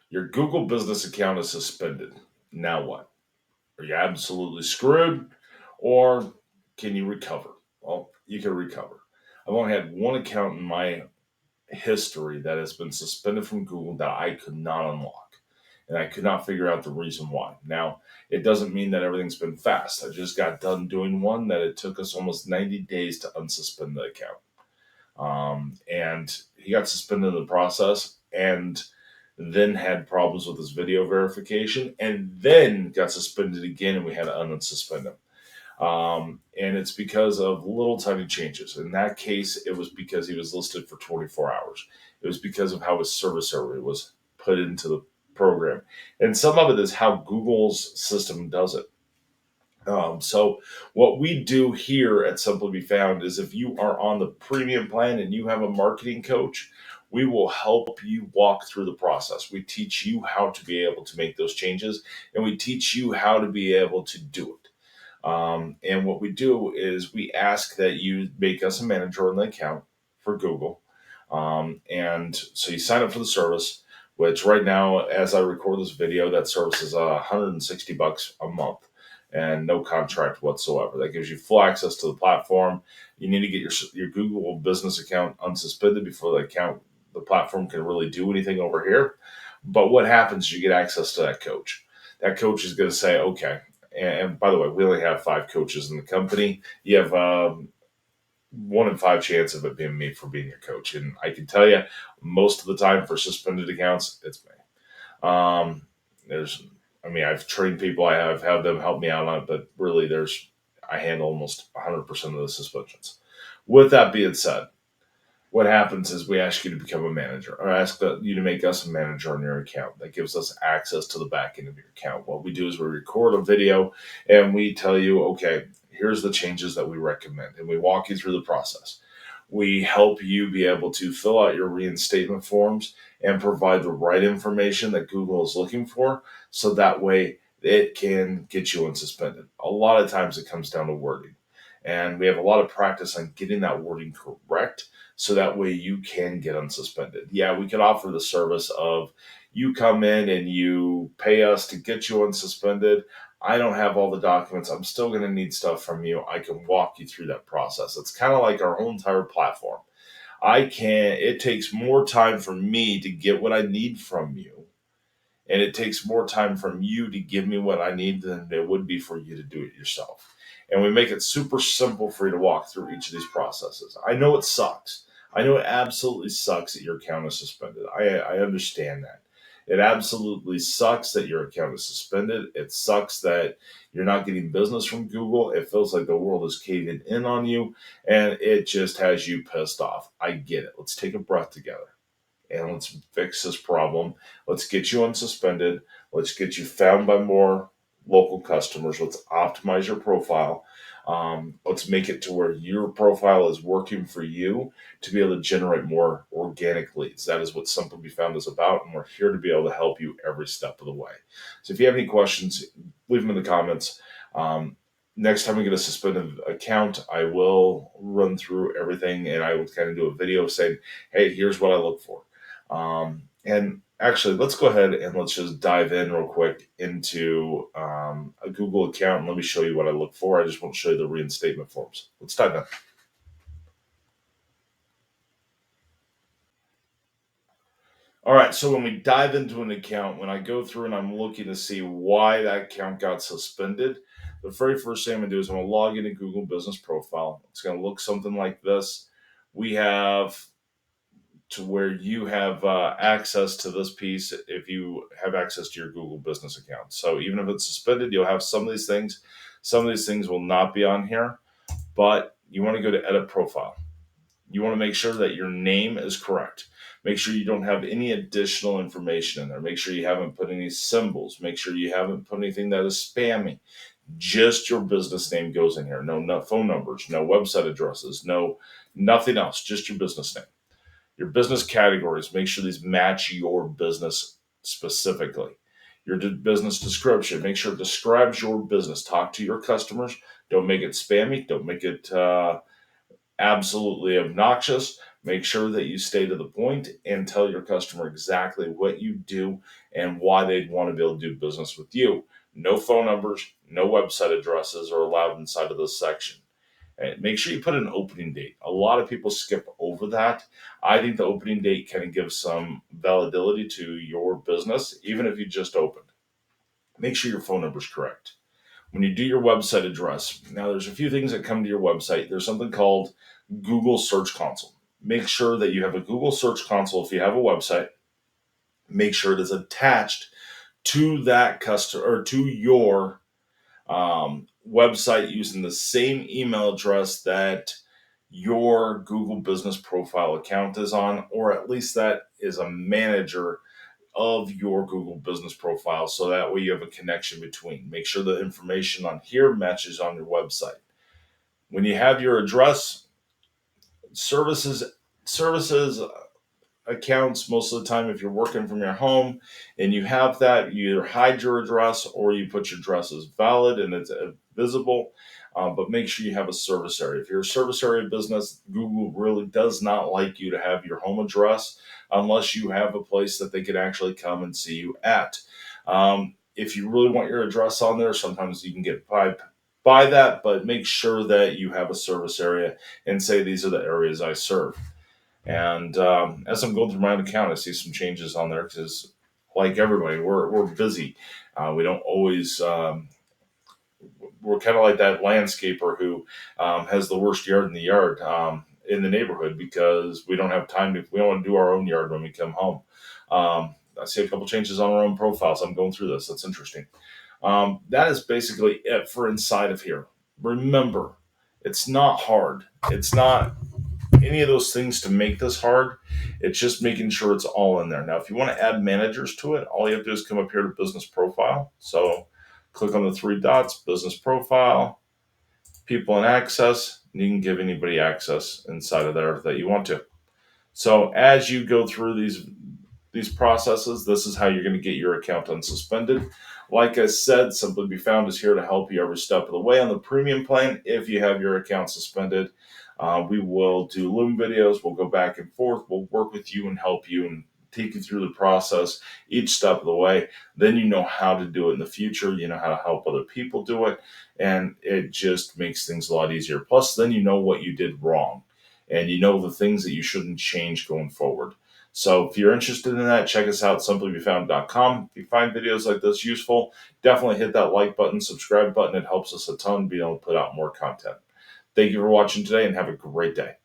Your Google business account is suspended. Now what? Are you absolutely screwed? Or can you recover? Well, you can recover. I've only had one account in my history that has been suspended from Google that I could not unlock. And I could not figure out the reason why. Now, it doesn't mean that everything's been fast. I just got done doing one that it took us almost 90 days to unsuspend the account. And he got suspended in the process and then had problems with his video verification and then got suspended again and we had to unsuspend him. And it's because of little tiny changes. In that case, it was because he was listed for 24 hours. It was because of how his service area was put into the program. And some of it is how Google's system does it. So, what we do here at Simply Be Found is if you are on the premium plan and you have a marketing coach, we will help you walk through the process. We teach you how to be able to make those changes and we teach you how to be able to do it. And what we do is we ask that you make us a manager on the account for Google. And so you sign up for the service, which right now, as I record this video, that service is $160 a month and no contract whatsoever. That gives you full access to the platform. You need to get your Google business account unsuspended before the platform can really do anything over here. But what happens is you get access to that coach. That coach is going to say, okay, and by the way, we only have 5 coaches in the company. You have 1 in 5 chance of it being me for being your coach. And I can tell you, most of the time for suspended accounts, it's me. There's, I mean, I've trained people, I have had them help me out on it, but really, I handle almost 100% of the suspensions. With that being said, what happens is we ask you to become a manager or ask you to make us a manager on your account. That gives us access to the back end of your account. What we do is we record a video and we tell you, okay, here's the changes that we recommend. And we walk you through the process. We help you be able to fill out your reinstatement forms and provide the right information that Google is looking for. So that way it can get you unsuspended. A lot of times it comes down to wording. And we have a lot of practice on getting that wording correct so that way you can get unsuspended. Yeah, we can offer the service of you come in and you pay us to get you unsuspended. I don't have all the documents. I'm still going to need stuff from you. I can walk you through that process. It's kind of like our whole entire platform. It takes more time for me to get what I need from you. And it takes more time from you to give me what I need than it would be for you to do it yourself. And we make it super simple for you to walk through each of these processes. I know it sucks. I know it absolutely sucks that your account is suspended. I understand that. It absolutely sucks that your account is suspended. It sucks that you're not getting business from Google. It feels like the world is caving in on you and it just has you pissed off. I get it. Let's take a breath together and let's fix this problem. Let's get you unsuspended. Let's get you found by more local customers. Let's optimize your profile. Let's make it to where your profile is working for you to be able to generate more organic leads. That is what Simply Be Found is about, and we're here to be able to help you every step of the way. So if you have any questions, leave them in the comments. Next time we get a suspended account, I will run through everything and I will kind of do a video saying, hey, here's what I look for. And actually, let's go ahead and let's just dive in real quick into a Google account and let me show you what I look for. I just want to show you the reinstatement forms. Let's dive in. All right, so when we dive into an account, when I go through and I'm looking to see why that account got suspended, the very first thing I'm going to do is I'm going to log into Google Business Profile. It's going to look something like this. We have to where you have access to this piece if you have access to your Google business account. So even if it's suspended, you'll have some of these things. Some of these things will not be on here, but you want to go to edit profile. You want to make sure that your name is correct. Make sure you don't have any additional information in there. Make sure you haven't put any symbols. Make sure you haven't put anything that is spammy. Just your business name goes in here. No phone numbers, no website addresses, nothing else. Just your business name. Your business categories, make sure these match your business specifically. Your business description, make sure it describes your business. Talk to your customers. Don't make it spammy. Don't make it absolutely obnoxious. Make sure that you stay to the point and tell your customer exactly what you do and why they'd want to be able to do business with you. No phone numbers, no website addresses are allowed inside of this section. And make sure you put an opening date. A lot of people skip over that. I think the opening date kind of gives some validity to your business, even if you just opened. Make sure your phone number is correct. When you do your website address, now there's a few things that come to your website. There's something called Google Search Console. Make sure that you have a Google Search Console if you have a website. Make sure it is attached to that customer or to your website using the same email address that your Google Business Profile account is on, or at least that is a manager of your Google Business Profile. So that way you have a connection between. Make sure the information on here matches on your website. When you have your address, services accounts, most of the time if you're working from your home and you have that, you either hide your address or you put your address as valid and it's visible. But make sure you have a service area. If you're a service area business, Google really does not like you to have your home address unless you have a place that they can actually come and see you at. If you really want your address on there, sometimes you can get by that, but make sure that you have a service area and say these are the areas I serve. And as I'm going through my own account, I see some changes on there because, like everybody, we're busy. We don't always. We're kind of like that landscaper who has the worst yard in the yard in the neighborhood because we don't have time to. We don't want to do our own yard when we come home. I see a couple changes on our own profiles. I'm going through this. That's interesting. That is basically it for inside of here. Remember, it's not hard. It's not any of those things to make this hard. It's just making sure it's all in there. Now, if you want to add managers to it, all you have to do is come up here to business profile. So click on the three dots, business profile, people and access, and you can give anybody access inside of there that you want to. So as you go through these processes, this is how you're going to get your account unsuspended. Like I said, Simply Be Found is here to help you every step of the way on the premium plan. If you have your account suspended, we will do Loom videos. We'll go back and forth. We'll work with you and help you and take you through the process each step of the way. Then you know how to do it in the future. You know how to help other people do it. And it just makes things a lot easier. Plus, then you know what you did wrong. And you know the things that you shouldn't change going forward. So if you're interested in that, check us out, simplybefound.com. If you find videos like this useful, definitely hit that like button, subscribe button. It helps us a ton being able to put out more content. Thank you for watching today and have a great day.